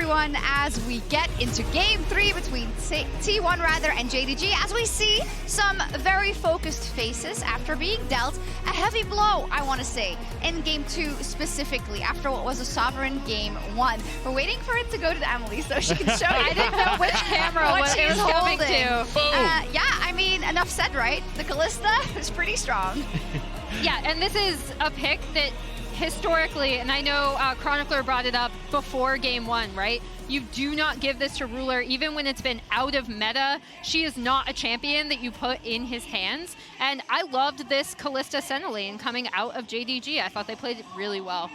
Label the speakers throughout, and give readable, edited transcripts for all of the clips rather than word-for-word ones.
Speaker 1: everyone, as we get into Game 3 between T1 and JDG, as we see some very focused faces after being dealt a heavy blow, I want to say, in Game 2 specifically, after what was a sovereign Game 1. We're waiting for it to go to Emily so she can show you.
Speaker 2: I didn't know which camera
Speaker 1: what
Speaker 2: was
Speaker 1: she's
Speaker 2: coming to.
Speaker 1: Yeah, I mean, enough said, right? The Kalista is pretty strong.
Speaker 2: Yeah, and this is a pick that historically, and I know Chronicler brought it up before Game 1, right? You do not give this to Ruler even when it's been out of meta. She is not a champion that you put in his hands. And I loved this Kalista Senna lane coming out of JDG. I thought they played it really well.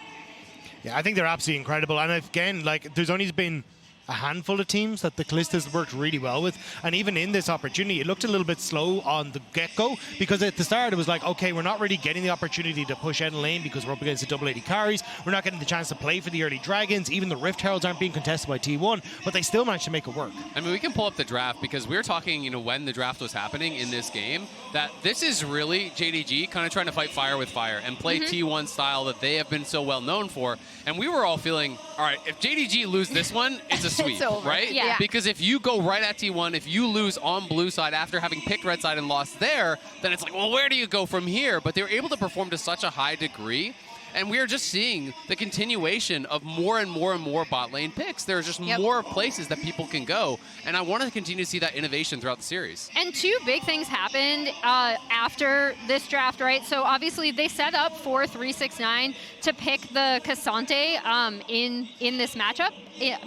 Speaker 3: Yeah, I think they're absolutely incredible. And again, like, there's only been a handful of teams that the Kalistas worked really well with, and even in this opportunity it looked a little bit slow on the get-go, because at the start it was like, okay, we're not really getting the opportunity to push out in lane because we're up against the double 80 carries, we're not getting the chance to play for the early dragons, even the Rift Heralds aren't being contested by T1, but they still managed to make it work.
Speaker 4: I mean, we can pull up the draft because we were talking, you know, when the draft was happening in this game, that this is really JDG kind of trying to fight fire with fire and play T1 style that they have been so well known for, and we were all feeling, all right, if JDG lose this one, it's a sweep. Right?
Speaker 2: Yeah.
Speaker 4: Because if you go right at T1, if you lose on blue side after having picked red side and lost there, then it's like, well, where do you go from here? But they were able to perform to such a high degree. And we are just seeing the continuation of more and more and more bot lane picks. There's just more places that people can go. And I want to continue to see that innovation throughout the series.
Speaker 2: And two big things happened after this draft, right? So obviously they set up for 369 to pick the Cassante in this matchup.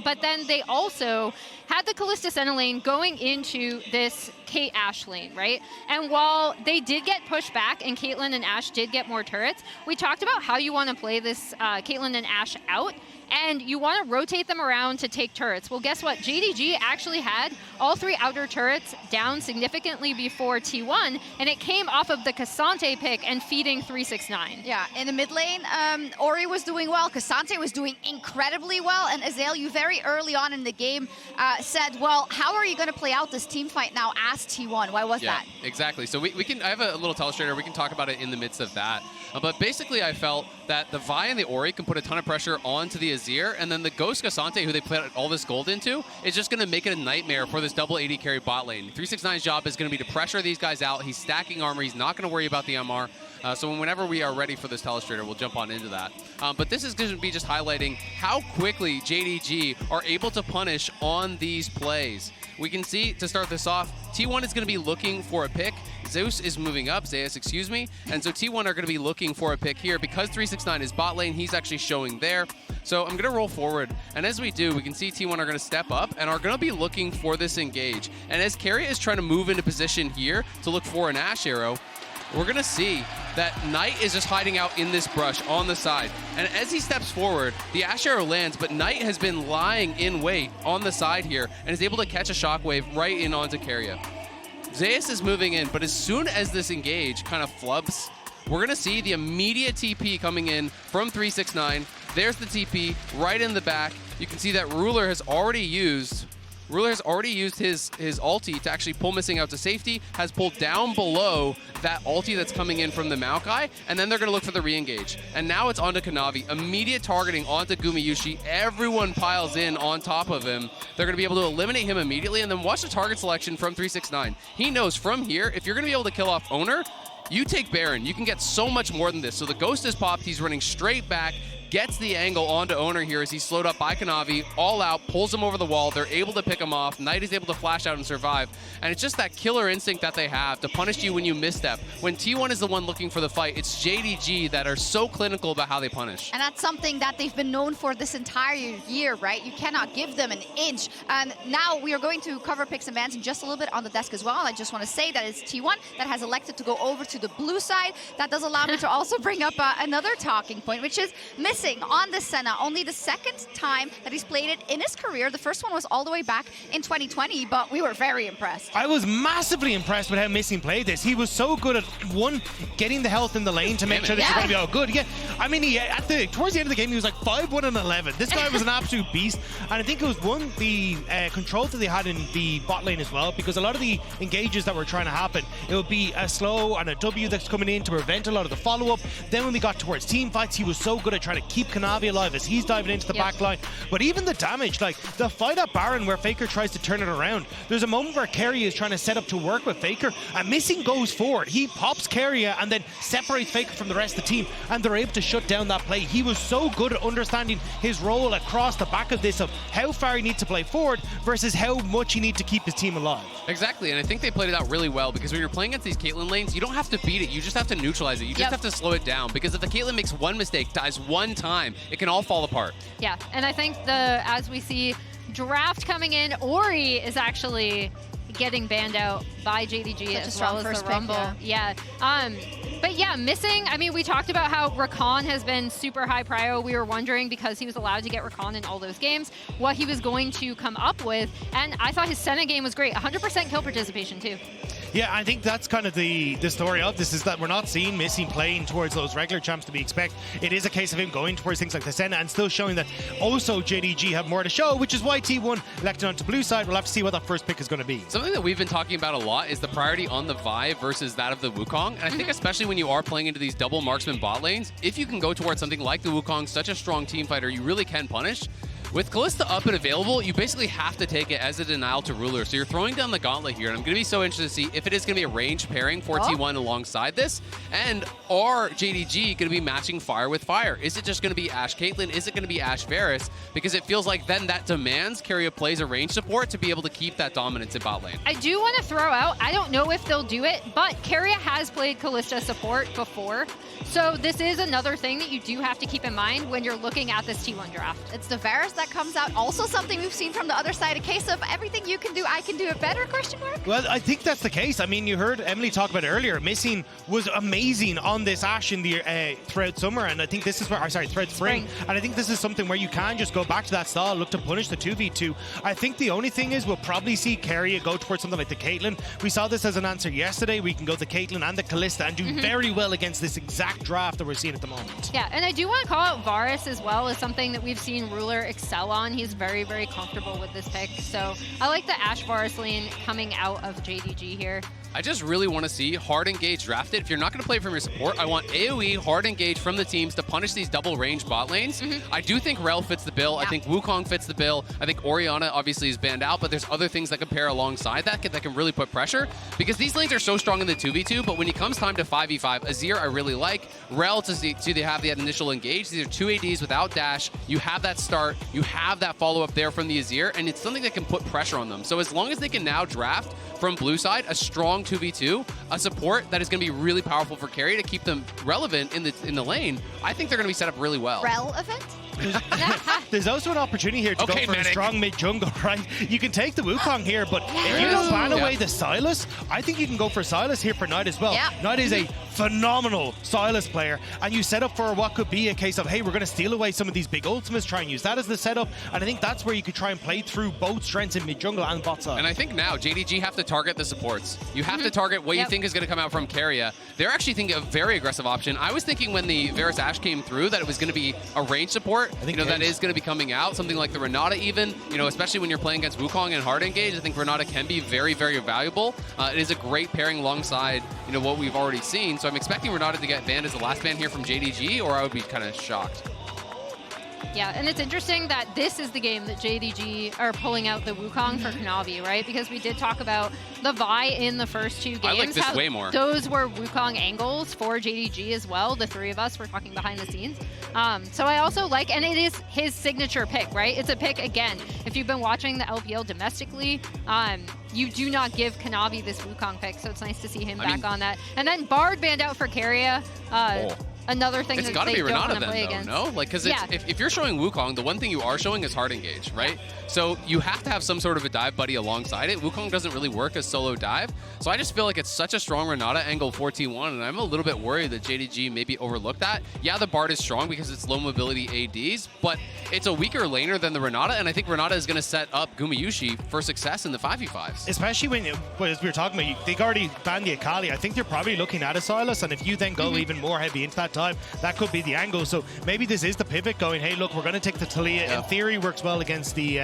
Speaker 2: But then they also had the Kalista Senna lane going into this Kate Ashe lane, right? And while they did get pushed back and Caitlyn and Ashe did get more turrets, we talked about how you want to play this Caitlyn and Ashe out, and you want to rotate them around to take turrets. Well, guess what? JDG actually had all 3 outer turrets down significantly before T1, and it came off of the Cassante pick and feeding 369.
Speaker 1: Yeah, in the mid lane, Ori was doing well, Cassante was doing incredibly well, and Azale, you very early on in the game said, well, how are you going to play out this team fight now as T1? Why was that?
Speaker 4: Exactly. So we can, I have a little telestrator, we can talk about it in the midst of that. But basically I felt that the Vi and the Ori can put a ton of pressure onto the Azir, and then the Ghost Cassante, who they put all this gold into, is just going to make it a nightmare for this double 80 carry bot lane. 369's job is going to be to pressure these guys out. He's stacking armor. He's not going to worry about the MR. So whenever we are ready for this telestrator, we'll jump on into that. But this is going to be just highlighting how quickly JDG are able to punish on these plays. We can see, to start this off, T1 is going to be looking for a pick. Zeus is moving up, Zeus, excuse me. And so T1 are going to be looking for a pick here. Because 369 is bot lane, he's actually showing there. So I'm going to roll forward. And as we do, we can see T1 are going to step up and are going to be looking for this engage. And as Keria is trying to move into position here to look for an Ashe arrow, we're going to see that Knight is just hiding out in this brush on the side. And as he steps forward, the Ashe arrow lands, but Knight has been lying in wait on the side here and is able to catch a shockwave right in onto Keria. Zeus is moving in, but as soon as this engage kind of flubs, we're going to see the immediate TP coming in from 369. There's the TP right in the back. You can see that Ruler has already used his ulti to actually pull Missing out to safety, has pulled down below that ulti that's coming in from the Maokai, and then they're going to look for the re-engage. And now it's onto Kanavi. Immediate targeting onto Gumayusi. Everyone piles in on top of him. They're going to be able to eliminate him immediately, and then watch the target selection from 369. He knows from here, if you're going to be able to kill off Oner, you take Baron. You can get so much more than this. So the Ghost is popped. He's running straight back. Gets the angle onto Oner here as he's slowed up by Kanavi, all out, pulls him over the wall. They're able to pick him off. Knight is able to flash out and survive. And it's just that killer instinct that they have to punish you when you misstep. When T1 is the one looking for the fight, it's JDG that are so clinical about how they punish.
Speaker 1: And that's something that they've been known for this entire year, right? You cannot give them an inch. And now we are going to cover picks and bans in just a little bit on the desk as well. I just want to say that it's T1 that has elected to go over to the blue side. That does allow me to also bring up another talking point, which is Missing on the Senna. Only the second time that he's played it in his career. The first one was all the way back in 2020, but we were very impressed.
Speaker 3: I was massively impressed with how Missing played this. He was so good at, one, getting the health in the lane to make sure that you're going to be all good. Yeah, I mean, towards the end of the game, he was like 5-1 and 11. This guy was an absolute beast. And I think it was, one, the control that they had in the bot lane as well, because a lot of the engages that were trying to happen, it would be a slow and a W that's coming in to prevent a lot of the follow-up. Then when we got towards team fights, he was so good at trying to keep Kanavi alive as he's diving into the back line. But even the damage, like the fight at Baron where FLICKR tries to turn it around, there's a moment where Keria is trying to set up to work with FLICKR, and Missing goes forward. He pops Keria and then separates FLICKR from the rest of the team, and they're able to shut down that play. He was so good at understanding his role across the back of this, of how far he needs to play forward versus how much he needs to keep his team alive.
Speaker 4: Exactly, and I think they played it out really well, because when you're playing against these Caitlyn lanes, you don't have to beat it, you just have to neutralize it. You just have to slow it down, because if the Caitlyn makes one mistake, dies one time, it can all fall apart.
Speaker 2: Yeah, and I think as we see draft coming in, Ori is actually getting banned out by JDG as well as the Rumble. But yeah, Missing, I mean, we talked about how Rakan has been super high prio. We were wondering, because he was allowed to get Rakan in all those games, what he was going to come up with. And I thought his Senna game was great. 100% kill participation too.
Speaker 3: Yeah, I think that's kind of the story of this, is that we're not seeing Missing playing towards those regular champs that we expect. It is a case of him going towards things like the Senna and still showing that also JDG have more to show, which is why T1 elected onto blue side. We'll have to see what that first pick is going to be.
Speaker 4: Something that we've been talking about a lot is the priority on the Vi versus that of the Wukong. And I think especially when you are playing into these double marksman bot lanes, if you can go towards something like the Wukong, such a strong team fighter, you really can punish. With Kalista up and available, you basically have to take it as a denial to Ruler. So you're throwing down the gauntlet here, and I'm going to be so interested to see if it is going to be a ranged pairing for T1 alongside this, and are JDG going to be matching fire with fire? Is it just going to be Ashe Caitlyn? Is it going to be Ashe Varus? Because it feels like then that demands Keria plays a range support to be able to keep that dominance in bot lane.
Speaker 2: I do want to throw out, I don't know if they'll do it, but Keria has played Kalista support before. So this is another thing that you do have to keep in mind when you're looking at this T1 draft.
Speaker 1: It's the Varus that comes out. Also something we've seen from the other side, a case of everything you can do, I can do it better, question mark?
Speaker 3: Well, I think that's the case. I mean, you heard Emily talk about it earlier. Missing was amazing on this Ashe in the throughout summer, and I think this is where, throughout spring. And I think this is something where you can just go back to that style, look to punish the 2v2. I think the only thing is we'll probably see Keria go towards something like the Caitlyn. We saw this as an answer yesterday. We can go the Caitlyn and the Kalista and do very well against this exact draft that we're seeing at the moment.
Speaker 2: Yeah, and I do want to call out Varus as well as something that we've seen Ruler excel on. He's very, very comfortable with this pick. So I like the Ashe Varus lane coming out of JDG here.
Speaker 4: I just really want to see hard engage drafted. If you're not going to play from your support, I want AoE hard engage from the teams to punish these double range bot lanes. I do think Rell fits the bill. I think Wukong fits the bill. I think Orianna obviously is banned out, but there's other things that can pair alongside that can really put pressure, because these lanes are so strong in the 2v2, but when it comes time to 5v5, Azir I really like. Rell to have the initial engage. These are 2 ADs without dash. You have that start. You have that follow-up there from the Azir, and it's something that can put pressure on them. So as long as they can now draft from blue side a strong 2v2, a support that is going to be really powerful for Keria to keep them relevant in the lane, I think they're going to be set up really well.
Speaker 1: Relevant?
Speaker 3: There's also an opportunity here to go for a strong mid jungle, right? You can take the Wukong here, but if you don't ban away the Sylas, I think you can go for Sylas here for Knight as well. Knight is a phenomenal Sylas player, and you set up for what could be a case of, hey, we're going to steal away some of these big ultimates, try and use that as the setup, and I think that's where you could try and play through both strengths in mid jungle and bot side.
Speaker 4: And I think now JDG have to target the supports. You have to target what you think is going to come out from Keria. They're actually thinking a very aggressive option. I was thinking when the Varus Ashe came through that it was going to be a range support. I think that is going to be coming out. Something like the Renata even, especially when you're playing against Wukong and hard engage, I think Renata can be very, very valuable. It is a great pairing alongside, what we've already seen. So I'm expecting Renata to get banned as the last ban here from JDG, or I would be kind of shocked.
Speaker 2: Yeah, and it's interesting that this is the game that JDG are pulling out the Wukong for Kanavi, right? Because we did talk about the Vi in the first 2 games.
Speaker 4: I like this way more.
Speaker 2: Those were Wukong angles for JDG as well. The 3 of us were talking behind the scenes. So I also like, and it is his signature pick, right? It's a pick, again, if you've been watching the LPL domestically, you do not give Kanavi this Wukong pick, so it's nice to see him back on that. And then Bard banned out for Keria. Another thing
Speaker 4: it's
Speaker 2: that
Speaker 4: gotta
Speaker 2: they
Speaker 4: be
Speaker 2: don't
Speaker 4: Renata
Speaker 2: want to play
Speaker 4: then,
Speaker 2: against.
Speaker 4: though, no? Like, because if you're showing Wukong, the one thing you are showing is hard engage, right? So you have to have some sort of a dive buddy alongside it. Wukong doesn't really work as solo dive. So I just feel like it's such a strong Renata angle for T1, and I'm a little bit worried that JDG maybe overlooked that. Yeah, the Bard is strong because it's low mobility ADs, but it's a weaker laner than the Renata, and I think Renata is going to set up Gumayusi for success in the 5v5s.
Speaker 3: Especially when, as we were talking about, they already banned the Akali. I think they're probably looking at a Sylas, and if you then go even more heavy into that time. That could be the angle. So maybe this is the pivot going, hey, look, we're going to take the Taliyah. In theory, works well against the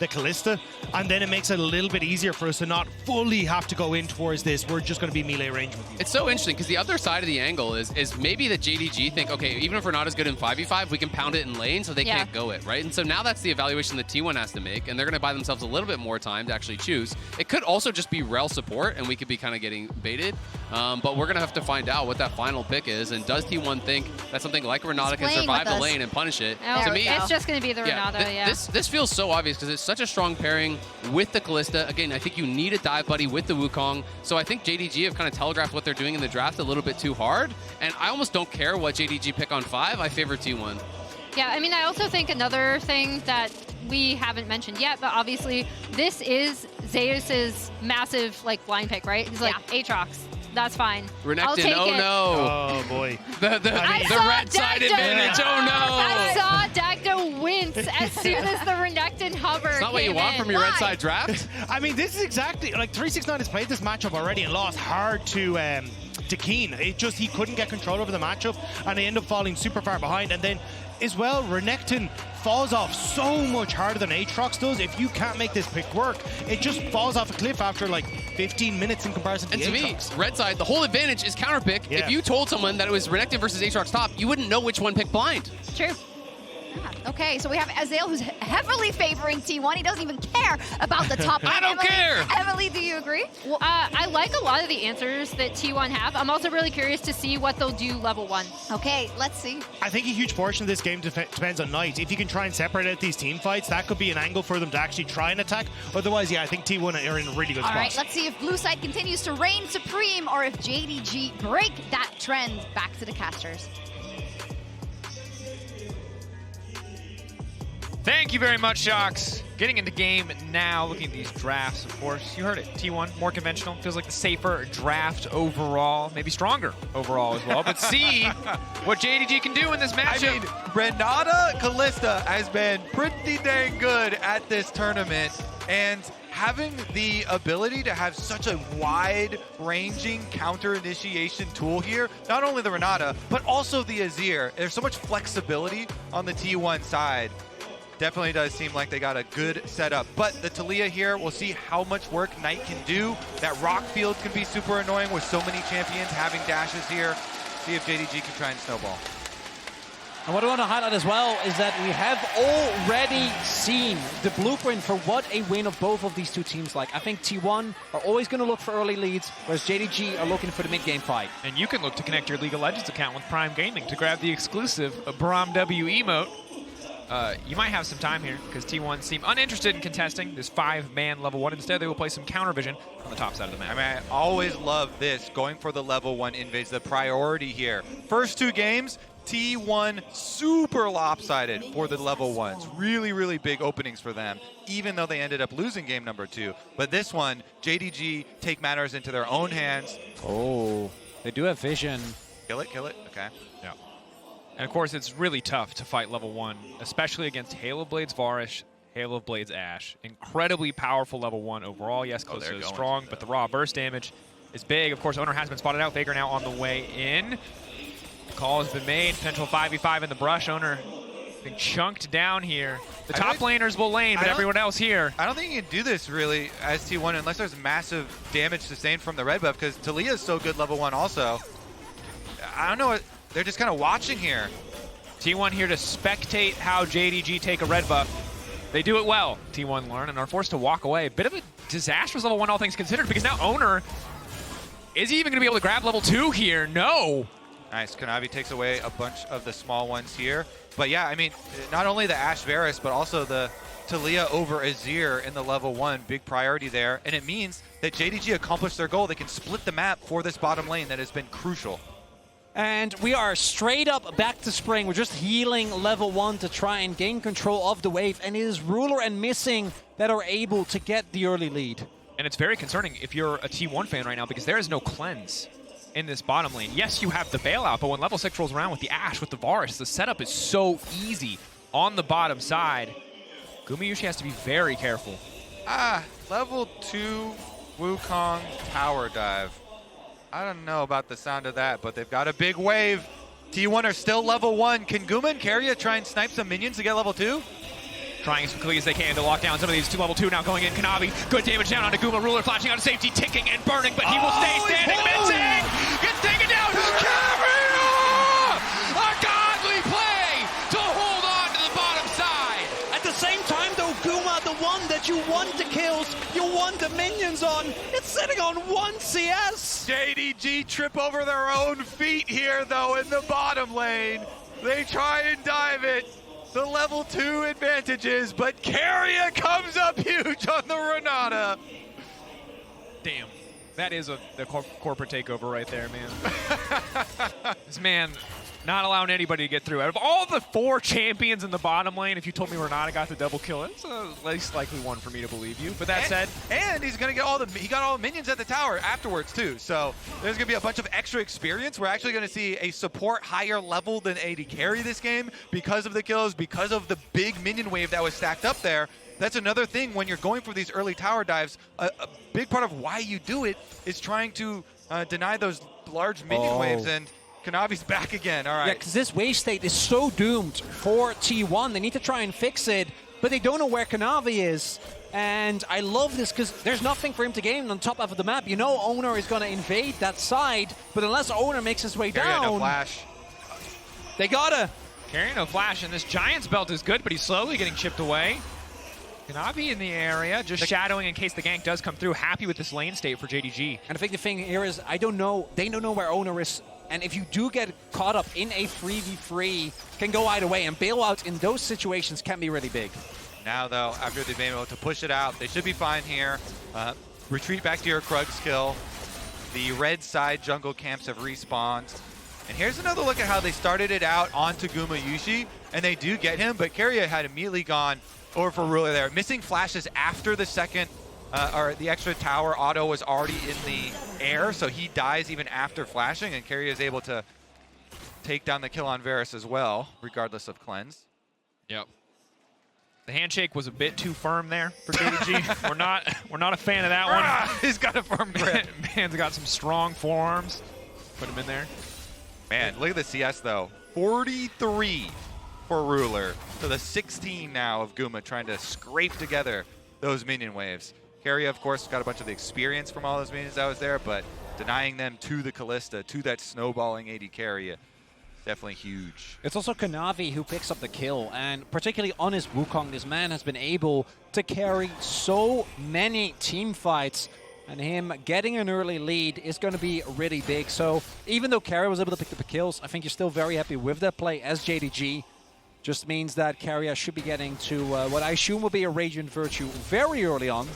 Speaker 3: Kalista. And then it makes it a little bit easier for us to not fully have to go in towards this. We're just going to be melee range with you.
Speaker 4: It's so interesting because the other side of the angle is maybe the JDG think, okay, even if we're not as good in 5v5, we can pound it in lane so they can't go it, right? And so now that's the evaluation that T1 has to make, and they're going to buy themselves a little bit more time to actually choose. It could also just be Rell support, and we could be kind of getting baited. But we're going to have to find out what that final pick is, and does T1 think that something like Renata can survive the lane and punish it?
Speaker 2: To me, it's just going to be the Renata,
Speaker 4: This feels so obvious because it's such a strong pairing with the Kalista. Again, I think you need a dive buddy with the Wukong, so I think JDG have kind of telegraphed what they're doing in the draft a little bit too hard, and I almost don't care what JDG pick on 5. I favor T1.
Speaker 2: Yeah, I mean, I also think another thing that we haven't mentioned yet, but obviously this is Zeus's massive like blind pick, right? He's like, Aatrox, that's fine.
Speaker 4: Renekton,
Speaker 2: I'll take
Speaker 4: oh
Speaker 2: it.
Speaker 4: no.
Speaker 3: Oh boy.
Speaker 4: The red side advantage, oh no.
Speaker 2: I saw Dagda wince as soon as the Renekton hover
Speaker 4: It's not what you want from your red side draft.
Speaker 3: I mean, this is exactly, like 369 has played this matchup already and lost hard to Keen. It just, he couldn't get control over the matchup and they end up falling super far behind. And then as well, Renekton falls off so much harder than Aatrox does. If you can't make this pick work, it just falls off a cliff after like 15 minutes in comparison to Aatrox.
Speaker 4: Me, red side, the whole advantage is counter pick.
Speaker 3: Yeah.
Speaker 4: If you told someone that it was Renekton versus Aatrox top, you wouldn't know which one picked blind.
Speaker 2: True.
Speaker 1: Okay, so we have Azale who's heavily favoring T1. He doesn't even care about the top.
Speaker 4: I don't care.
Speaker 1: Emily, do you agree?
Speaker 2: Well, I like a lot of the answers that T1 have. I'm also really curious to see what they'll do level 1.
Speaker 1: Okay, let's see.
Speaker 3: I think a huge portion of this game depends on Knight. If you can try and separate out these team fights, that could be an angle for them to actually try and attack. Otherwise, yeah, I think T1 are in a really good spot.
Speaker 1: All right, let's see if blue side continues to reign supreme or if JDG break that trend back to the casters.
Speaker 5: Thank you very much, Shocks. Getting into game now, looking at these drafts, of course. You heard it, T1, more conventional. Feels like the safer draft overall. Maybe stronger overall as well. But see what JDG can do in this matchup.
Speaker 6: I mean, Renata Kalista has been pretty dang good at this tournament. And having the ability to have such a wide-ranging counter-initiation tool here, not only the Renata, but also the Azir. There's so much flexibility on the T1 side. Definitely does seem like they got a good setup. But the Taliyah here, we'll see how much work Knight can do. That rock field can be super annoying with so many champions having dashes here. See if JDG can try and snowball.
Speaker 7: And what I want to highlight as well is that we have already seen the blueprint for what a win of both of these two teams like. I think T1 are always going to look for early leads, whereas JDG are looking for the mid-game fight.
Speaker 5: And you can look to connect your League of Legends account with Prime Gaming to grab the exclusive Braum W emote. You might have some time here because T1 seem uninterested in contesting this 5-man level 1. Instead, they will play some counter vision on the top side of the map.
Speaker 6: I mean, I always love this, going for the level 1 invades, the priority here. First 2 games, T1 super lopsided for the level 1s. Really, really big openings for them, even though they ended up losing game number 2. But this one, JDG take matters into their own hands.
Speaker 7: Oh, they do have vision.
Speaker 6: Kill it, okay.
Speaker 5: Yeah. And of course, it's really tough to fight level 1, especially against Hail of Blades Varus, Hail of Blades Ashe. Incredibly powerful level 1 overall. Yes, Kalista is strong, but the raw burst damage is big. Of course, Oner has been spotted out. FLICKR now on the way in. The call has been made. Potential 5v5 in the brush. Oner being chunked down here. The top laners will lane, but everyone else here.
Speaker 6: I don't think you can do this really as T1 unless there's massive damage sustained from the red buff, because Taliyah is so good level 1 also. I don't know what. They're just kind of watching here.
Speaker 5: T1 here to spectate how JDG take a red buff. They do it well, T1 learn, and are forced to walk away. A bit of a disastrous level 1, all things considered, because now Oner, is he even going to be able to grab level 2 here? No.
Speaker 6: Nice. Kanavi takes away a bunch of the small ones here. But yeah, I mean, not only the Ashe Varus, but also the Taliyah over Azir in the level 1. Big priority there. And it means that JDG accomplished their goal. They can split the map for this bottom lane that has been crucial.
Speaker 7: And we are straight up back to spring. We're just healing level 1 to try and gain control of the wave. And it is Ruler and Missing that are able to get the early lead.
Speaker 5: And it's very concerning if you're a T1 fan right now, because there is no cleanse in this bottom lane. Yes, you have the bailout, but when level 6 rolls around with the Ashe, with the Varus, the setup is so easy on the bottom side. Gumayusi has to be very careful.
Speaker 6: Level 2 Wukong tower dive. I don't know about the sound of that, but they've got a big wave. T1 are still level 1. Can Guma and Keria try and snipe some minions to get level 2?
Speaker 5: Trying as quickly as they can to lock down some of these to level 2 now going in. Kanavi, good damage down onto Guma. Ruler flashing out of safety, ticking and burning, but he will stay standing. Missing! Gets taken down! Keria! A godly play to hold on to the bottom side!
Speaker 7: At the same time though, Guma, the one that you want the kills, you want the minions on, it's sitting on 1 CS!
Speaker 6: JDG trip over their own feet here though in the bottom lane. They try and dive it. The level 2 advantages, but Keria comes up huge on the Renata.
Speaker 5: Damn. That is the corporate takeover right there, man. This man not allowing anybody to get through. Out of all the 4 champions in the bottom lane, if you told me Renata got the double kill, it's the least likely one for me to believe you. But that said,
Speaker 6: and he's gonna get he got all the minions at the tower afterwards too. So there's gonna be a bunch of extra experience. We're actually gonna see a support higher level than AD carry this game because of the kills, because of the big minion wave that was stacked up there. That's another thing when you're going for these early tower dives. A big part of why you do it is trying to deny those large minion waves, and Kanavi's back again. All right.
Speaker 7: Yeah, because this wave state is so doomed for T1. They need to try and fix it, but they don't know where Kanavi is. And I love this because there's nothing for him to gain on top of the map. You know Oner is going to invade that side, but unless Oner makes his way down...
Speaker 6: no flash.
Speaker 7: They gotta...
Speaker 5: Keria no flash, and this Giant's Belt is good, but he's slowly getting chipped away. Kanavi in the area, just shadowing in case the gank does come through. Happy with this lane state for JDG.
Speaker 7: And I think the thing here is, I don't know, they don't know where Oner is. And if you do get caught up in a 3v3, can go either way. And bailout in those situations can be really big.
Speaker 6: Now, though, after they've been able to push it out, they should be fine here. Retreat back to your Krug skill. The red side jungle camps have respawned. And here's another look at how they started it out onto Gumayusi. And they do get him, but Keria had immediately gone over for Ruler there. Missing flashes after the second, or the extra tower auto was already in the air, so he dies even after flashing, and Keria is able to take down the kill on Varus as well, regardless of cleanse.
Speaker 5: Yep. The handshake was a bit too firm there for JDG. we're not a fan of that one.
Speaker 6: He's got a firm grip.
Speaker 5: Man's got some strong forearms. Put him in there.
Speaker 6: Man, look at the CS though. 43 for Ruler to the 16 now of Guma trying to scrape together those minion waves. Keria, of course, got a bunch of the experience from all those minions that was there, but denying them to the Kalista, to that snowballing AD Keria, definitely huge.
Speaker 7: It's also Kanavi who picks up the kill, and particularly on his Wukong, this man has been able to carry so many team fights, and him getting an early lead is going to be really big. So even though Keria was able to pick up the kills, I think you're still very happy with that play as JDG. Just means that Keria should be getting to what I assume will be a Radiant Virtue very early on.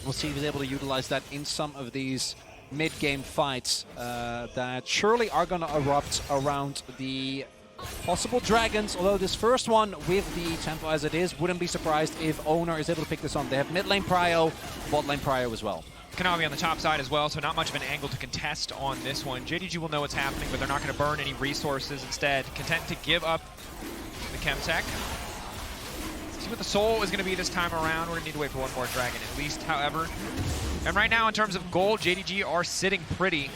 Speaker 7: We'll see if he's able to utilize that in some of these mid-game fights that surely are going to erupt around the possible dragons. Although this first one with the tempo as it is, wouldn't be surprised if Oner is able to pick this on. They have mid lane prio, bot lane prio as well.
Speaker 5: Kanavi on the top side as well, so not much of an angle to contest on this one. JDG will know what's happening, but they're not going to burn any resources. Instead, content to give up the Chemtech. See what the soul is going to be this time around. We're going to need to wait for one more dragon at least, however. And right now, in terms of gold, JDG are sitting pretty.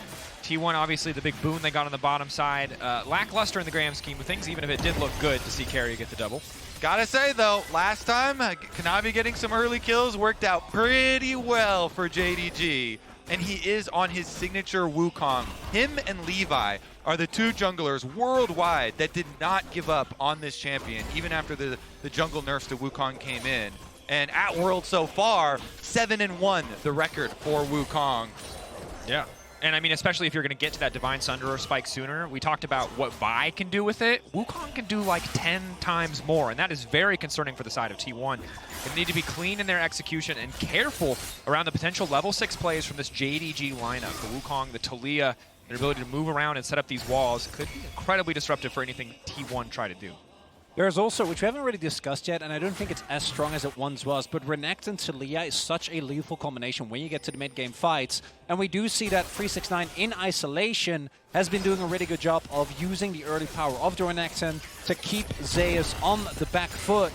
Speaker 5: T1, obviously, the big boon they got on the bottom side. Lackluster in the grand scheme of things, even if it did look good to see Keria get the double.
Speaker 6: Gotta say, though, last time, Kanavi getting some early kills worked out pretty well for JDG. And he is on his signature Wukong. Him and Levi are the two junglers worldwide that did not give up on this champion, even after the jungle nerfs to Wukong came in. And at World so far, 7-1, the record for Wukong.
Speaker 5: Yeah. And I mean, especially if you're going to get to that Divine Sunderer spike sooner, we talked about what Vi can do with it. Wukong can do like 10 times more, and that is very concerning for the side of T1. They need to be clean in their execution and careful around the potential level 6 plays from this JDG lineup. The Wukong, the Taliyah, their ability to move around and set up these walls could be incredibly disruptive for anything T1 try to do.
Speaker 7: There's also, which we haven't really discussed yet, and I don't think it's as strong as it once was, but Renekton and Taliyah is such a lethal combination when you get to the mid-game fights. And we do see that 369 in isolation has been doing a really good job of using the early power of the Renekton to keep Zeus on the back foot.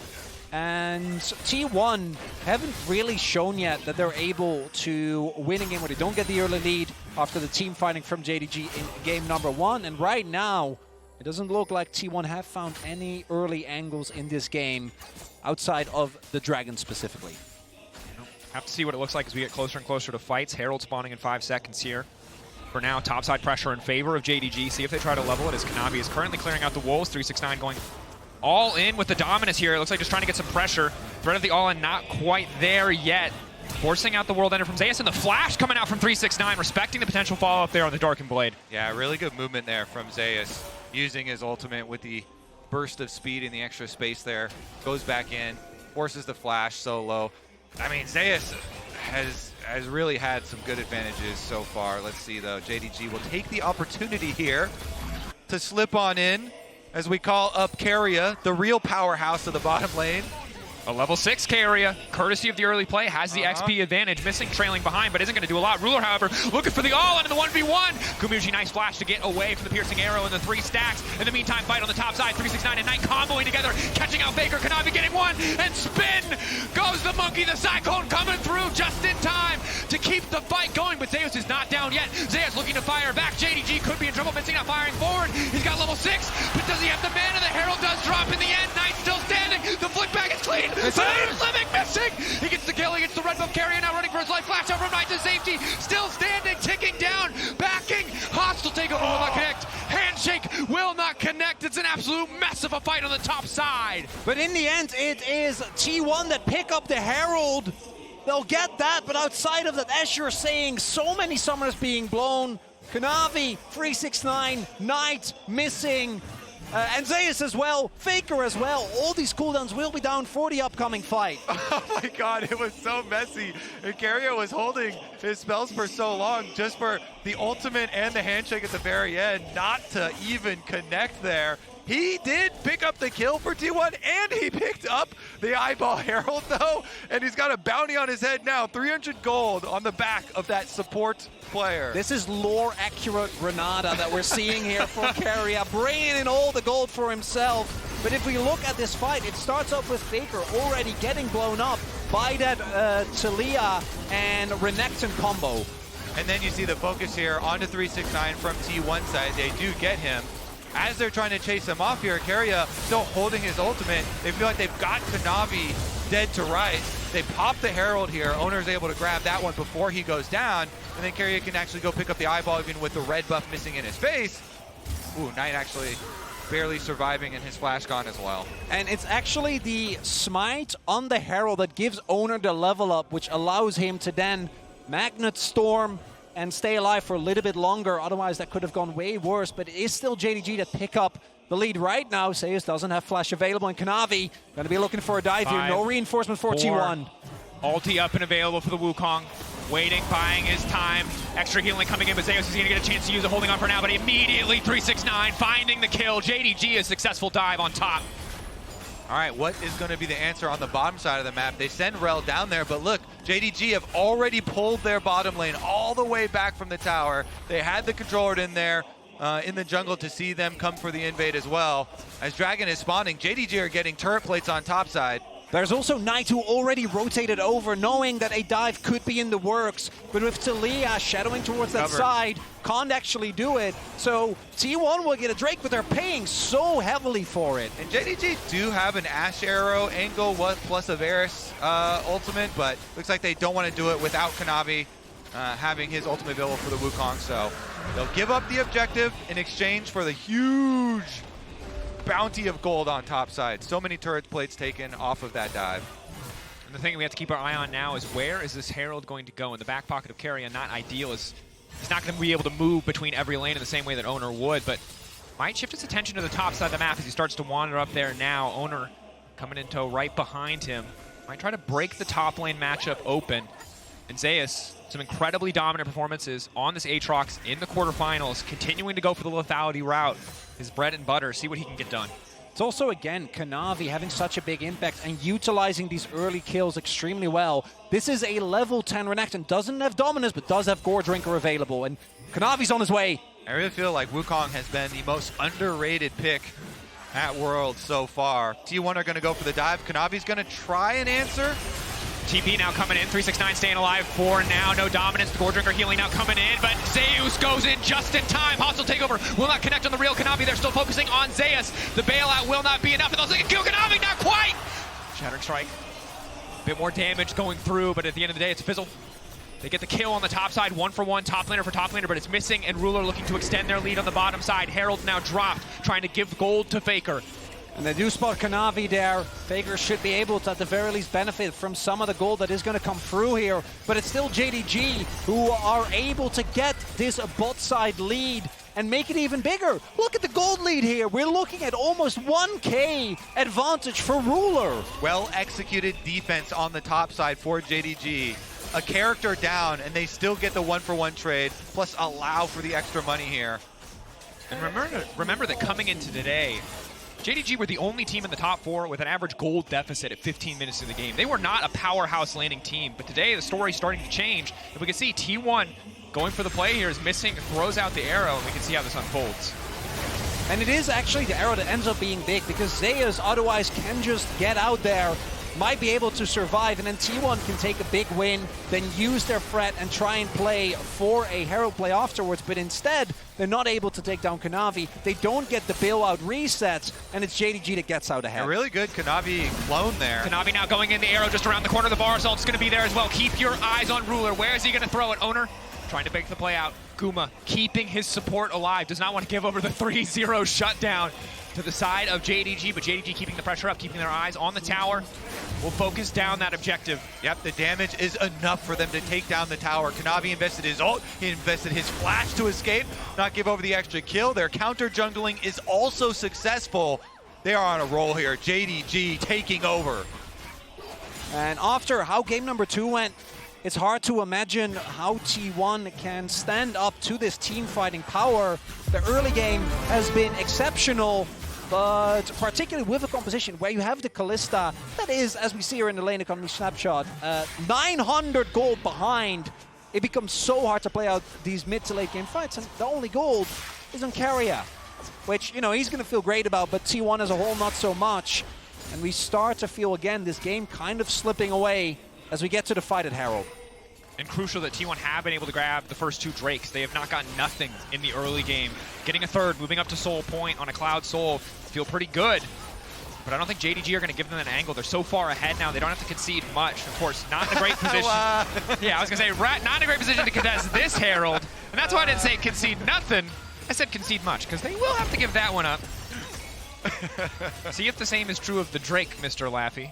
Speaker 7: And T1 haven't really shown yet that they're able to win a game where they don't get the early lead after the team fighting from JDG in game number 1. And right now, it doesn't look like T1 have found any early angles in this game outside of the Dragon specifically.
Speaker 5: Have to see what it looks like as we get closer and closer to fights. Herald spawning in 5 seconds here. For now, topside pressure in favor of JDG. See if they try to level it as Kanavi is currently clearing out the wolves. 369 going all in with the dominance here. It looks like just trying to get some pressure. Threat of the all-in not quite there yet. Forcing out the World Ender from Zeus, and the flash coming out from 369, respecting the potential follow-up there on the Darkened Blade.
Speaker 6: Yeah, really good movement there from Zeus, using his ultimate with the burst of speed and the extra space there. Goes back in, forces the flash solo. I mean, Zeus has really had some good advantages so far. Let's see, though. JDG will take the opportunity here to slip on in as we call up Keria, the real powerhouse of the bottom lane.
Speaker 5: A level 6 Keria, courtesy of the early play, has the XP advantage, missing, trailing behind, but isn't going to do a lot. Ruler, however, looking for the all-in in the 1v1. Gumayusi, nice flash to get away from the piercing arrow and the 3 stacks. In the meantime, fight on the top side, 369 and Knight comboing together, catching out FLICKR. Kanavi getting one, and spin goes the monkey. The Cyclone coming through just in time to keep the fight going, but Zeus is not down yet. Zeus looking to fire back. JDG could be in trouble, missing, not firing forward. He's got level 6, but does he have the mana? The Herald does drop in the end. Knight still standing. The flick back is clean. But Living missing. He gets the kill. He gets the red buff. Keria now running for his life. Flash out from Knight to safety. Still standing, ticking down, backing. Hostile takeover will not connect. Handshake will not connect. It's an absolute mess of a fight on the top side.
Speaker 7: But in the end, it is T1 that pick up the Herald. They'll get that, but outside of that, as you're saying, so many summoners being blown. Kanavi, 369, Knight missing. And Zeus as well, FLICKR as well. All these cooldowns will be down for the upcoming fight.
Speaker 6: Oh my god, it was so messy. And Keria was holding his spells for so long just for the ultimate and the handshake at the very end not to even connect there. He did pick up the kill for T1, and he picked up the Eyeball Herald, though. And he's got a bounty on his head now, 300 gold on the back of that support player.
Speaker 7: This is lore-accurate Renata that we're seeing here for Keria, bringing in all the gold for himself. But if we look at this fight, it starts off with FLICKR already getting blown up by that Taliyah and Renekton combo.
Speaker 6: And then you see the focus here onto 369 from T1 side. They do get him. As they're trying to chase him off here, Keria still holding his ultimate. They feel like they've got Kanavi dead to rights. They pop the Herald here. Oner's able to grab that one before he goes down. And then Keria can actually go pick up the eyeball even with the red buff missing in his face. Ooh, Knight actually barely surviving and his flash gone as well.
Speaker 7: And it's actually the smite on the Herald that gives Oner the level up, which allows him to then Magnet Storm and stay alive for a little bit longer. Otherwise, that could have gone way worse. But it is still JDG that pick up the lead right now. Zeus doesn't have flash available, and Kanavi going to be looking for a dive here. No reinforcement for T1.
Speaker 5: Ulti up and available for the Wukong. Waiting, buying his time. Extra healing coming in, but Zeus is going to get a chance to use it, holding on for now. But immediately 369 finding the kill. JDG a successful dive on top.
Speaker 6: All right, what is going to be the answer on the bottom side of the map? They send Rell down there, but look, JDG have already pulled their bottom lane all the way back from the tower. They had the controller in there in the jungle to see them come for the invade as well. As Dragon is spawning, JDG are getting turret plates on top side.
Speaker 7: There's also Knight who already rotated over, knowing that a dive could be in the works. But with Taliyah shadowing towards that side, can't actually do it. So T1 will get a Drake, but they're paying so heavily for it.
Speaker 6: And JDG do have an Ashe arrow angle plus a Varus ultimate, but looks like they don't want to do it without Kanavi having his ultimate available for the Wukong. So they'll give up the objective in exchange for the huge bounty of gold on top side. So many turret plates taken off of that dive.
Speaker 5: And the thing we have to keep our eye on now is where is this Herald going to go? In the back pocket of Keria, not ideal. He's not going to be able to move between every lane in the same way that Oner would, but might shift his attention to the top side of the map as he starts to wander up there now. Oner coming in tow right behind him. Might try to break the top lane matchup open. And Zeus, some incredibly dominant performances on this Aatrox in the quarterfinals, continuing to go for the lethality route. His bread and butter, see what he can get done.
Speaker 7: It's also, again, Kanavi having such a big impact and utilizing these early kills extremely well. This is a level 10 Renekton. Doesn't have dominance, but does have Gore Drinker available. And Kanavi's on his way.
Speaker 6: I really feel like Wukong has been the most underrated pick at Worlds so far. T1 are going to go for the dive. Kanavi's going to try and answer.
Speaker 5: TP now coming in, 369 staying alive for now. No dominance. The Gore Drinker healing now coming in, but Zeus Zeus goes in just in time. Hostile takeover will not connect on the real Kanavi. They're still focusing on Zeus. The bailout will not be enough. And they'll say, kill Kanavi, not quite. Shattering Strike. A bit more damage going through, but at the end of the day, it's Fizzle. They get the kill on the top side, 1-for-1, top laner for top laner, but it's missing, and Ruler looking to extend their lead on the bottom side. Herald now dropped, trying to give gold to FLICKR.
Speaker 7: And they do spot Kanavi there. FLICKR should be able to, at the very least, benefit from some of the gold that is going to come through here. But it's still JDG who are able to get this bot side lead and make it even bigger. Look at the gold lead here. We're looking at almost 1K advantage for Ruler.
Speaker 6: Well-executed defense on the top side for JDG. A character down, and they still get the 1-for-1 trade, plus allow for the extra money here.
Speaker 5: And remember that coming into today, JDG were the only team in the top 4 with an average gold deficit at 15 minutes in the game. They were not a powerhouse landing team, but today the story's starting to change. And we can see T1 going for the play here is missing, throws out the arrow, and we can see how this unfolds.
Speaker 7: And it is actually the arrow that ends up being big, because Zeus otherwise can just get out there, might be able to survive, and then T1 can take a big win, then use their threat and try and play for a Herald play afterwards, but instead, they're not able to take down Kanavi. They don't get the bailout resets, and it's JDG that gets out ahead.
Speaker 6: A really good Kanavi clone there.
Speaker 5: Kanavi now going in, the arrow just around the corner. The Varus ult's going to be there as well. Keep your eyes on Ruler. Where is he going to throw it? Oner trying to break the play out. Guma keeping his support alive. Does not want to give over the 3-0 shutdown to the side of JDG, but JDG keeping the pressure up, keeping their eyes on the tower. Will focus down that objective.
Speaker 6: Yep, the damage is enough for them to take down the tower. Kanavi invested his ult, he invested his flash to escape, not give over the extra kill. Their counter jungling is also successful. They are on a roll here. JDG taking over.
Speaker 7: And after how game number 2 went, it's hard to imagine how T1 can stand up to this team fighting power. The early game has been exceptional, but particularly with a composition where you have the Kalista, that is, as we see here in the lane economy snapshot, 900 gold behind. It becomes so hard to play out these mid to late game fights, and the only gold is on Keria, which, you know, he's going to feel great about, but T1 as a whole, not so much. And we start to feel, again, this game kind of slipping away as we get to the fight at Herald.
Speaker 5: And crucial that T1 have been able to grab the first 2 Drakes. They have not gotten nothing in the early game. Getting a third, moving up to Soul Point on a Cloud Soul, feel pretty good. But I don't think JDG are going to give them an angle. They're so far ahead now, they don't have to concede much. Of course, not in a great position. Yeah, I was going to say, not in a great position to contest this Herald. And that's why I didn't say concede nothing. I said concede much, because they will have to give that one up. See if the same is true of the Drake, Mr. Laffy.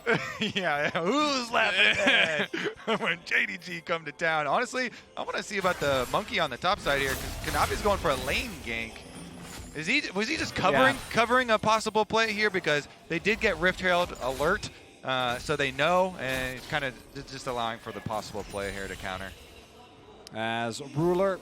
Speaker 6: Yeah, who's laughing when JDG come to town? Honestly, I want to see about the monkey on the top side here, because Kanavi's going for a lane gank. Was he just covering a possible play here? Because they did get Rift Herald alert, so they know, and it's kind of just allowing for the possible play here to counter.
Speaker 7: As Ruler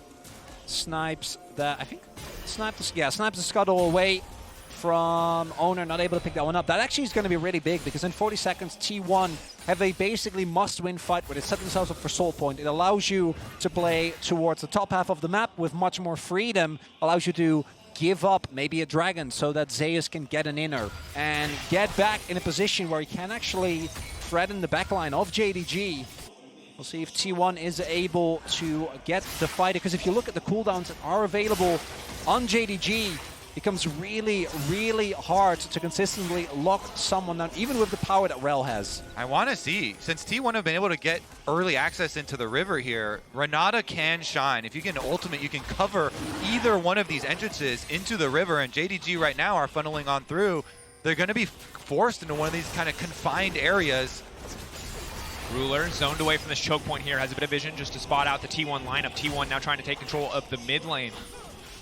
Speaker 7: snipes that, I think, snipes the scuttle away from Oner, not able to pick that one up. That actually is going to be really big, because in 40 seconds, T1 have a basically must-win fight where they set themselves up for Soul Point. It allows you to play towards the top half of the map with much more freedom, allows you to give up maybe a dragon so that Zeus can get an inner and get back in a position where he can actually threaten the backline of JDG. We'll see if T1 is able to get the fight, because if you look at the cooldowns that are available on JDG, it becomes really, really hard to consistently lock someone down, even with the power that Rell has.
Speaker 6: I want to see, since T1 have been able to get early access into the river here, Renata can shine. If you get an ultimate, you can cover either one of these entrances into the river, and JDG right now are funneling on through. They're going to be forced into one of these kind of confined areas.
Speaker 5: Ruler zoned away from this choke point here, has a bit of vision just to spot out the T1 lineup. T1 now trying to take control of the mid lane.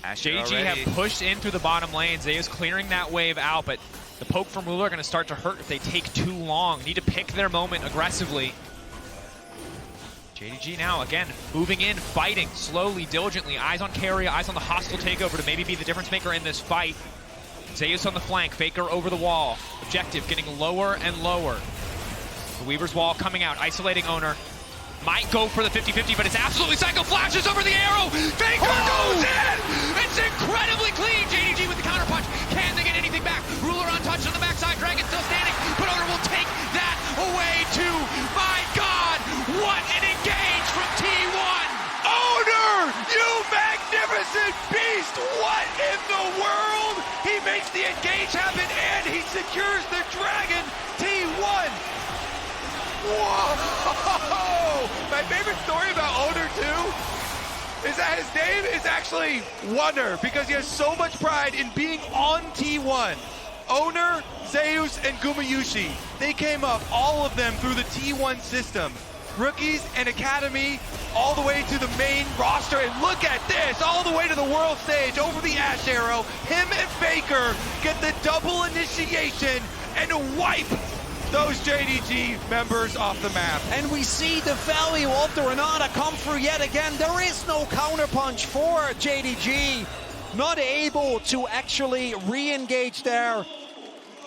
Speaker 5: JDG have pushed in through the bottom lane. Zeus clearing that wave out, but the poke from Ruler are going to start to hurt if they take too long. Need to pick their moment aggressively. JDG now, again, moving in, fighting slowly, diligently. Eyes on Keria, eyes on the hostile takeover to maybe be the difference maker in this fight. Zeus on the flank, FLICKR over the wall. Objective getting lower and lower. The Weaver's wall coming out, isolating Oner. Might go for the 50-50, but it's absolutely Psycho flashes over the arrow. FLICKR goes in! It's incredibly clean. JDG with the counter punch. Can they get anything back? Ruler untouched on the backside. Dragon still standing, but Oner will take that away too. My God, what an engage from T1!
Speaker 6: Oner, you magnificent Christ, what in the world? He makes the engage happen and he secures the Dragon T1. Whoa! My favorite story about Oner too is that his name is actually Oner because he has so much pride in being on T1. Oner, Zeus, and Gumayusi, they came up, all of them, through the T1 system. Rookies and Academy, all the way to the main roster, and look at this, all the way to the world stage, over the Ashe arrow. Him and FLICKR get the double initiation and wipe those JDG members off the map.
Speaker 7: And we see the value of the Renata come through yet again. There is no counterpunch for JDG. Not able to actually re-engage there.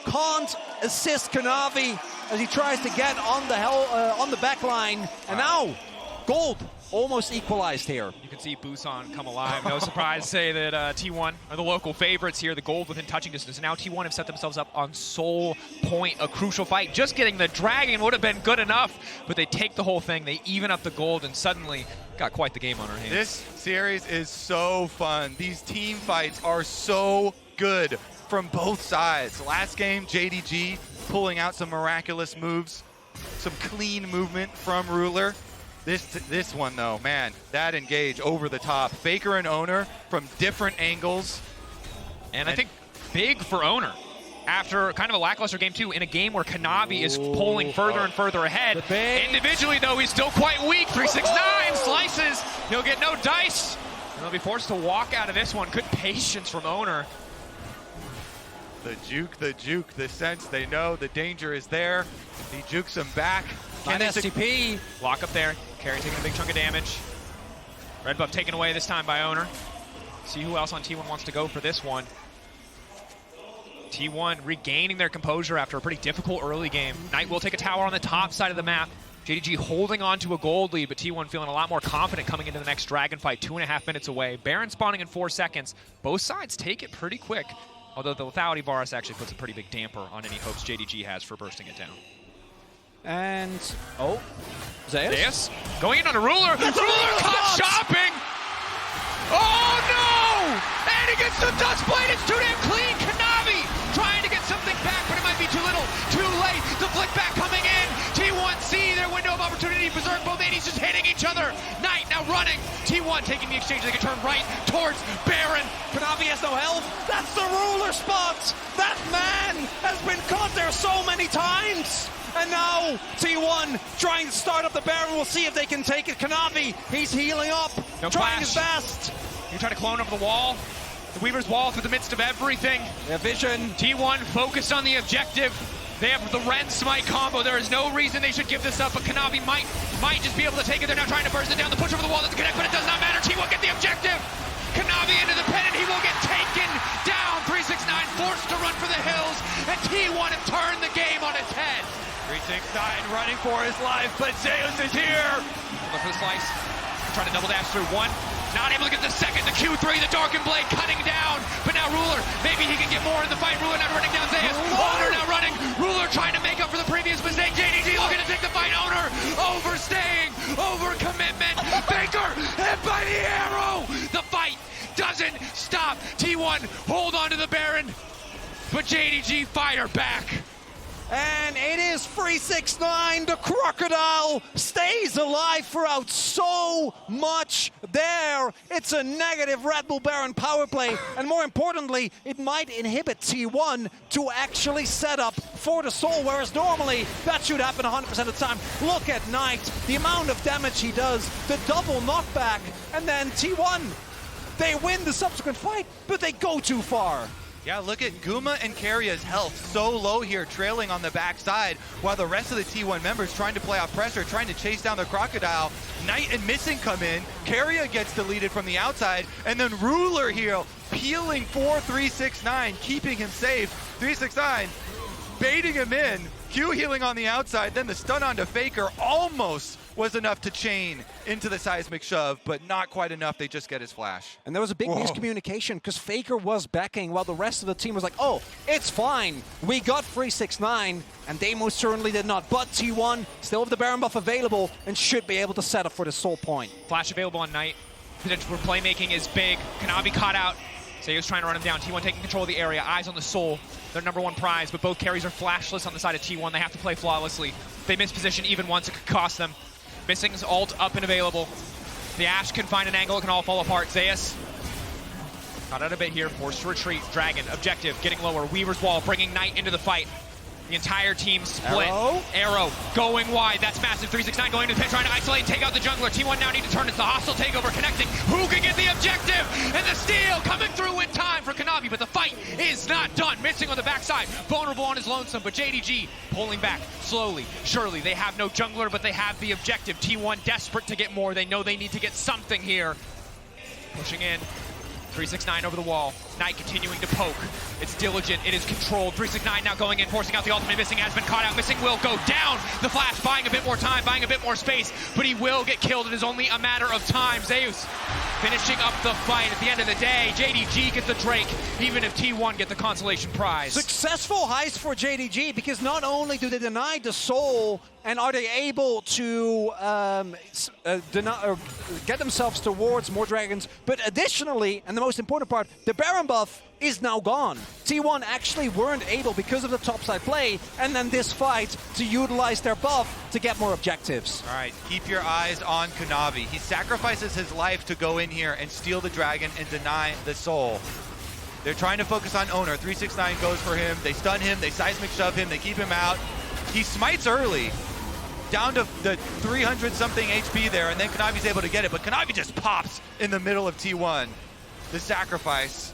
Speaker 7: Can't assist Kanavi as he tries to get on the back line. And now, gold almost equalized here.
Speaker 5: You can see Busan come alive. No surprise to say that T1 are the local favorites here. The gold within touching distance. And now T1 have set themselves up on Soul Point, a crucial fight. Just getting the Dragon would have been good enough, but they take the whole thing. They even up the gold and suddenly got quite the game on our hands.
Speaker 6: This series is so fun. These team fights are so good from both sides. Last game, JDG pulling out some miraculous moves, some clean movement from Ruler. This one though, man, that engage over the top. FLICKR and Oner from different angles.
Speaker 5: And I think big for Oner. After kind of a lackluster game too, in a game where Kanavi is pulling further and further ahead. Individually though, he's still quite weak. 369 slices. He'll get no dice. And he'll be forced to walk out of this one. Good patience from Oner.
Speaker 6: The juke, the sense they know the danger is there. He jukes him back.
Speaker 7: Can STP.
Speaker 5: Lock up there. Keria taking a big chunk of damage. Red buff taken away this time by Oner. See who else on T1 wants to go for this one. T1 regaining their composure after a pretty difficult early game. Knight will take a tower on the top side of the map. JDG holding on to a gold lead, but T1 feeling a lot more confident coming into the next Dragon fight, 2.5 minutes away. Baron spawning in 4 seconds. Both sides take it pretty quick, although the lethality Varus actually puts a pretty big damper on any hopes JDG has for bursting it down.
Speaker 7: And, oh, Zeus?
Speaker 5: Going in on a Ruler. Ruler caught shopping! Oh no! And he gets the dust blade. It's too damn clean. Kanavi trying to get something back, but it might be too little. Too late. The flick back coming in. T1 see their window of opportunity. Berserk, both 80s just hitting each other. Knight now running. T1 taking the exchange. They can turn right towards Baron.
Speaker 7: Kanavi has no health. That's the Ruler spot. That man has been caught there so many times. And now T1 trying to start up the Baron. We'll see if they can take it. Kanavi, he's healing up, trying his best.
Speaker 5: You try to clone over the wall. The Weaver's wall through the midst of everything.
Speaker 7: Their vision.
Speaker 5: T1 focused on the objective. They have the Ren Smite combo. There is no reason they should give this up, but Kanavi might just be able to take it. They're now trying to burst it down. The push over the wall doesn't connect, but it does not matter. T1 get the objective. Kanavi into the pen, and he will get taken down. 369 forced to run for the hills, and T1 have turned the game on its head.
Speaker 6: 369 running for his life, but Zeus is here.
Speaker 5: Look for the slice. Trying to double dash through one. Not able to get the second. The Q3, the Darkened Blade cutting down. But now Ruler, maybe he can get more in the fight. Ruler now running down Zeus. Oner now running. Ruler trying to make up for the previous mistake. JDG looking to take the fight. Oner overstaying, over commitment. FLICKR hit by the arrow. The fight doesn't stop. T1 hold on to the Baron, but JDG fire back.
Speaker 7: And it is 369. The Crocodile stays alive throughout so much there. It's a negative Red Bull Baron power play. And more importantly, it might inhibit T1 to actually set up for the Soul, whereas normally that should happen 100% of the time. Look at Knight, the amount of damage he does, the double knockback, and then T1, they win the subsequent fight, but they go too far.
Speaker 6: Yeah, look at Guma and Keria's health so low here, trailing on the backside, while the rest of the T1 members trying to play off pressure, trying to chase down the Crocodile. Knight and Missing come in, Keria gets deleted from the outside, and then Ruler here, peeling for 369, keeping him safe. 369, baiting him in, Q healing on the outside, then the stun onto FLICKR almost was enough to chain into the seismic shove, but not quite enough. They just get his flash.
Speaker 7: And there was a big miscommunication because FLICKR was backing while the rest of the team was like, oh, it's fine. We got 369, and they most certainly did not. But T1 still have the Baron buff available and should be able to set up for the Soul Point.
Speaker 5: Flash available on Knight. Potential for playmaking is big. Kanavi caught out. Zeus trying to run him down. T1 taking control of the area. Eyes on the soul. Their #1 prize, but both carries are flashless on the side of T1. They have to play flawlessly. If they miss position even once, it could cost them. Missing's ult up and available. The Ashe can find an angle. It can all fall apart. Zeus caught out a bit here. Forced to retreat. Dragon, objective, getting lower. Weaver's Wall, bringing Knight into the fight. The entire team split. Arrow going wide. That's massive. 369 going to the pit, trying to isolate and take out the jungler. T1 now need to turn. It's the hostile takeover connecting. Who can get the objective? And the steal coming through in time for Kanavi, but the fight is not done. Missing on the backside. Vulnerable on his lonesome, but JDG pulling back slowly. Surely they have no jungler, but they have the objective. T1 desperate to get more. They know they need to get something here. Pushing in. 369 over the wall. Knight continuing to poke. It's diligent. It is controlled. 369 now going in, forcing out the ultimate. Missing has been caught out. Missing will go down. The Flash buying a bit more time, buying a bit more space, but he will get killed. It is only a matter of time. Zeus finishing up the fight. At the end of the day, JDG gets the Drake, even if T1 get the consolation prize.
Speaker 7: Successful heist for JDG, because not only do they deny the soul, and are they able to get themselves towards more dragons, but additionally, and the most important part, the Baron buff is now gone. T1 actually weren't able, because of the topside play, and then this fight, to utilize their buff to get more objectives.
Speaker 6: All right, keep your eyes on Kanavi. He sacrifices his life to go in here and steal the dragon and deny the soul. They're trying to focus on Oner. 369 goes for him. They stun him. They seismic shove him. They keep him out. He smites early, down to the 300-something HP there, and then Kanavi's able to get it, but Kanavi just pops in the middle of T1. The sacrifice.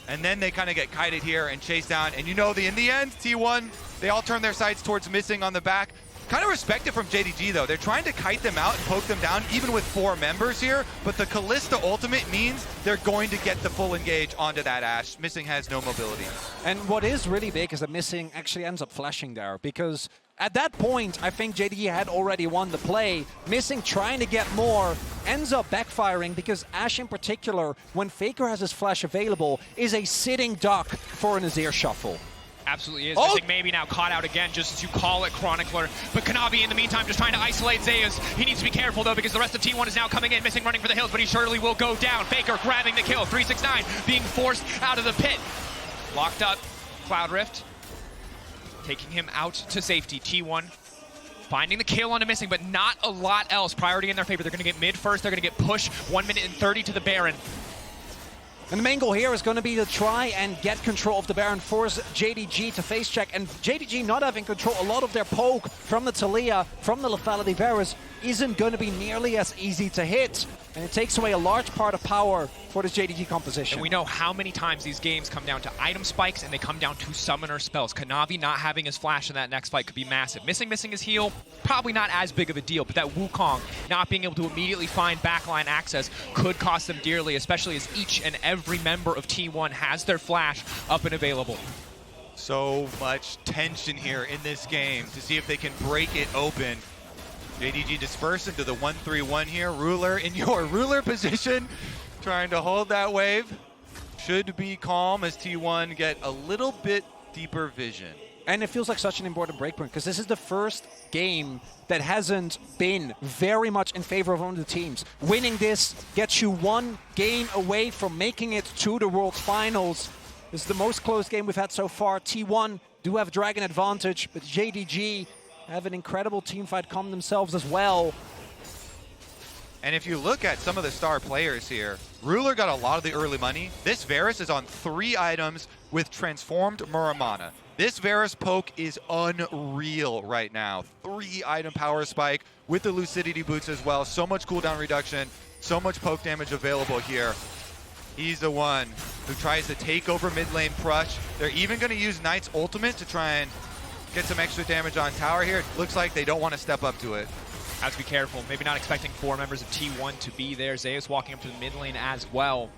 Speaker 6: And then they kind of get kited here and chased down. And you know, in the end, T1, they all turn their sights towards Missing on the back. Kind of respect it from JDG, though. They're trying to kite them out and poke them down, even with 4 members here. But the Kalista ultimate means they're going to get the full engage onto that Ashe. Missing has no mobility.
Speaker 7: And what is really big is that Missing actually ends up flashing there, because at that point, I think JDG had already won the play. Missing trying to get more, ends up backfiring, because Ashe in particular, when FLICKR has his flash available, is a sitting duck for an Azir shuffle.
Speaker 5: Absolutely is. Missing maybe now caught out again, just as you call it, Chronicler. But Kanavi in the meantime just trying to isolate Zeus. He needs to be careful though, because the rest of T1 is now coming in. Missing running for the hills, but he surely will go down. FLICKR grabbing the kill. 369 being forced out of the pit. Locked up. Cloud Rift taking him out to safety. T1 finding the kill onto Missing, but not a lot else. Priority in their favor. They're going to get mid first. They're going to get push. 1 minute and 30 to the Baron.
Speaker 7: And the main goal here is going to be to try and get control of the Baron, force JDG to face check, and JDG not having control, a lot of their poke from the Taliyah, from the lethality Varus, isn't going to be nearly as easy to hit, and it takes away a large part of power for this JDG composition.
Speaker 5: And we know how many times these games come down to item spikes and they come down to summoner spells. Kanavi not having his flash in that next fight could be massive. Missing his heal, probably not as big of a deal, but that Wukong not being able to immediately find backline access could cost them dearly, especially as each and every member of T1 has their flash up and available.
Speaker 6: So much tension here in this game to see if they can break it open. JDG disperse into the 1-3-1 here. Ruler in your ruler position, trying to hold that wave. Should be calm as T1 get a little bit deeper vision.
Speaker 7: And it feels like such an important breakpoint, because this is the first game that hasn't been very much in favor of one of the teams. Winning this gets you 1 game away from making it to the World's Finals. This is the most close game we've had so far. T1 do have Dragon advantage, but JDG have an incredible team fight come themselves as well.
Speaker 6: And if you look at some of the star players here, Ruler got a lot of the early money. This Varus is on 3 items with transformed Muramana. This Varus poke is unreal right now. 3 item power spike with the Lucidity boots as well. So much cooldown reduction, so much poke damage available here. He's the one who tries to take over mid lane Prush. They're even going to use Knight's ultimate to try and get some extra damage on tower here. It looks like they don't want to step up to it.
Speaker 5: Have to be careful. Maybe not expecting 4 members of T1 to be there. Zeus walking up to the mid lane as well.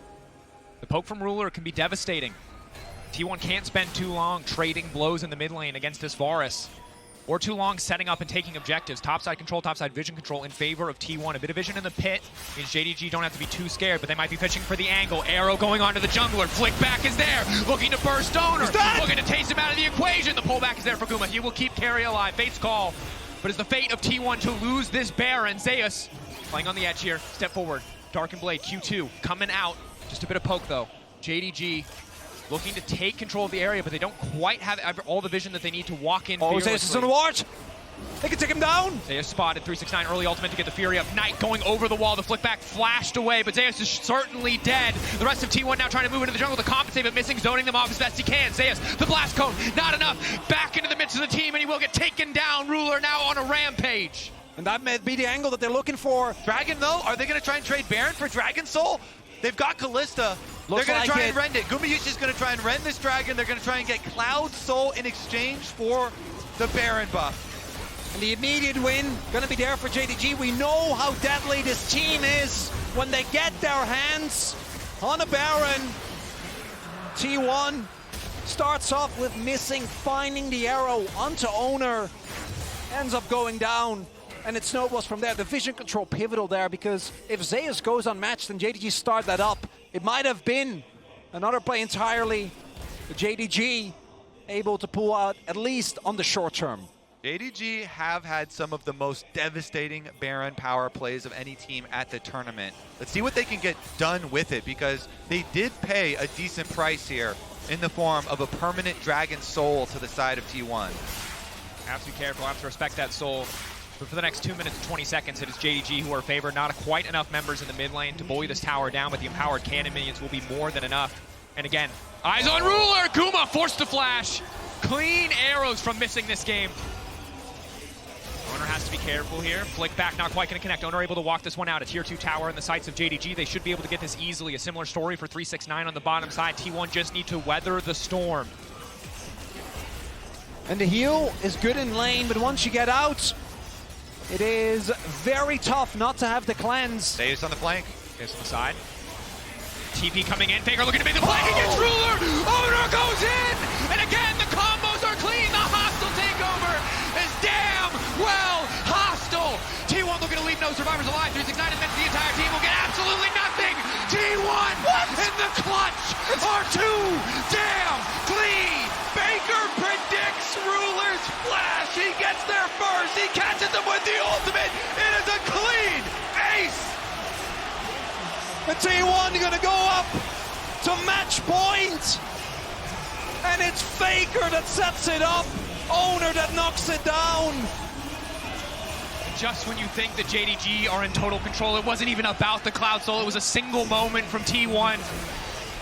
Speaker 5: The poke from Ruler can be devastating. T1 can't spend too long trading blows in the mid lane against this Varus, or too long setting up and taking objectives. Topside control, topside vision control in favor of T1. A bit of vision in the pit means JDG don't have to be too scared, but they might be fishing for the angle. Arrow going onto the jungler. Flick back is there, looking to burst Oner, looking to taste him out of the equation. The pullback is there for Guma. He will keep Keria alive. Fate's call. But it's the fate of T1 to lose this Baron. Zeus playing on the edge here. Step forward. Darkened Blade, Q2 coming out. Just a bit of poke though. JDG looking to take control of the area, but they don't quite have all the vision that they need to walk in.
Speaker 7: Oh, Zeus is on the watch. They can take him down.
Speaker 5: Zeus spotted 369 early ultimate to get the Fury up. Knight going over the wall. The flick back flashed away, but Zeus is certainly dead. The rest of T1 now trying to move into the jungle to compensate, but missing, zoning them off as best he can. Zeus, the blast cone, not enough. Back into the midst of the team, and he will get taken down. Ruler now on a rampage.
Speaker 7: And that may be the angle that they're looking for.
Speaker 6: Dragon, though, are they going to try and trade Baron for Dragon Soul? They've got Kalista.
Speaker 7: Looks
Speaker 6: They're going to
Speaker 7: like
Speaker 6: try
Speaker 7: it.
Speaker 6: and rend it. Gumayusi's going to try and rend this Dragon. They're going to try and get Cloud Soul in exchange for the Baron buff.
Speaker 7: And the immediate win gonna be there for JDG. We know how deadly this team is when they get their hands on a Baron. T1 starts off with missing, finding the arrow onto Oner, ends up going down, and it snowballs from there. The vision control pivotal there, because if Zeus goes unmatched and JDG start that up, it might have been another play entirely. The JDG able to pull out, at least on the short term.
Speaker 6: JDG have had some of the most devastating Baron power plays of any team at the tournament. Let's see what they can get done with it, because they did pay a decent price here in the form of a permanent Dragon Soul to the side of T1.
Speaker 5: Have to be careful, have to respect that soul. But for the next 2 minutes and 20 seconds, it is JDG who are favored. Not quite enough members in the mid lane to bully this tower down, but the empowered cannon minions will be more than enough. And again, eyes on Ruler! Kuma forced to flash. Clean arrows from missing this game. Oner has to be careful here. Flick back, not quite going to connect. Oner able to walk this one out. A tier 2 tower in the sights of JDG. They should be able to get this easily. A similar story for 369 on the bottom side. T1 just need to weather the storm.
Speaker 7: And the heal is good in lane, but once you get out, it is very tough not to have the cleanse.
Speaker 6: Zeus on the flank.
Speaker 5: Zeus on the side. TP coming in. FLICKR looking to make the play against Ruler. Oner goes in! And again, the combos are clean. The hostile takeover is damn well hostile. T1 looking to leave no survivors alive. 369 and then the entire team will get absolutely nothing. T1 in the clutch are too damn clean.
Speaker 6: Baker predicts Ruler's flash. He gets there first. He catches them with the ultimate. It is a clean ace.
Speaker 7: The T1 gonna go up to match point. And it's FLICKR that sets it up. Oner that knocks it down.
Speaker 5: Just when you think that JDG are in total control, it wasn't even about the Cloud Soul. It was a single moment from T1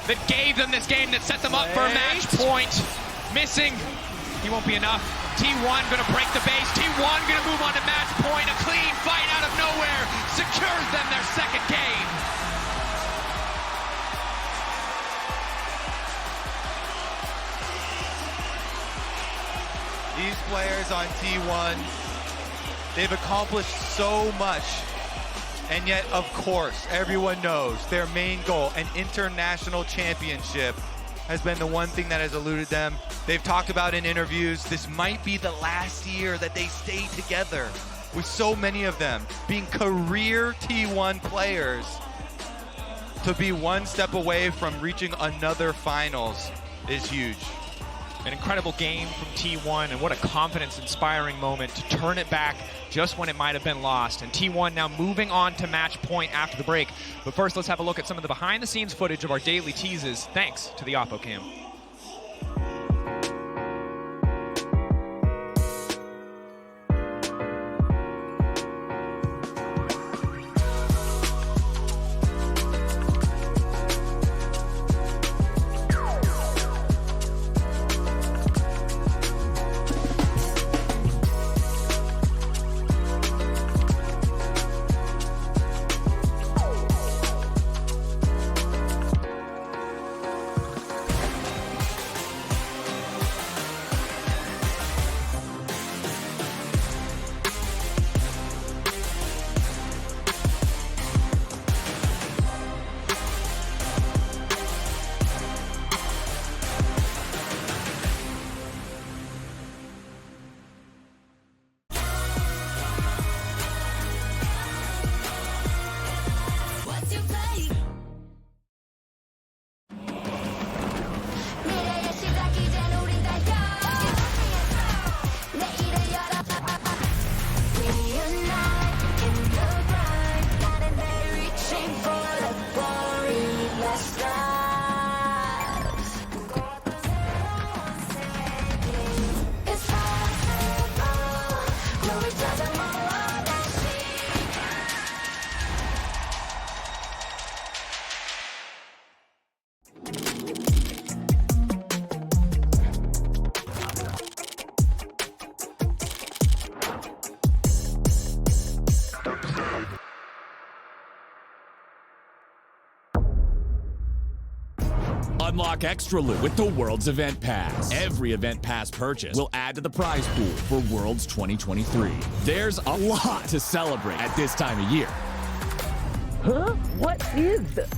Speaker 5: that gave them this game, that set them up for a match point. Missing, he won't be enough. T1 gonna break the base. T1 gonna move on to match point. A clean fight out of nowhere secures them their second game.
Speaker 6: These players on T1, they've accomplished so much, and yet, of course, everyone knows their main goal, an international championship, has been the one thing that has eluded them. They've talked about in interviews, this might be the last year that they stay together, with so many of them being career T1 players. To be one step away from reaching another finals is huge.
Speaker 5: An incredible game from T1, and what a confidence-inspiring moment to turn it back just when it might have been lost. And T1 now moving on to match point after the break. But first, let's have a look at some of the behind-the-scenes footage of our daily teases, thanks to the Oppo Cam.
Speaker 8: Unlock extra loot with the Worlds Event Pass. Every Event Pass purchase will add to the prize pool for Worlds 2023. There's a lot to celebrate at this time of year.
Speaker 9: Huh? What is this?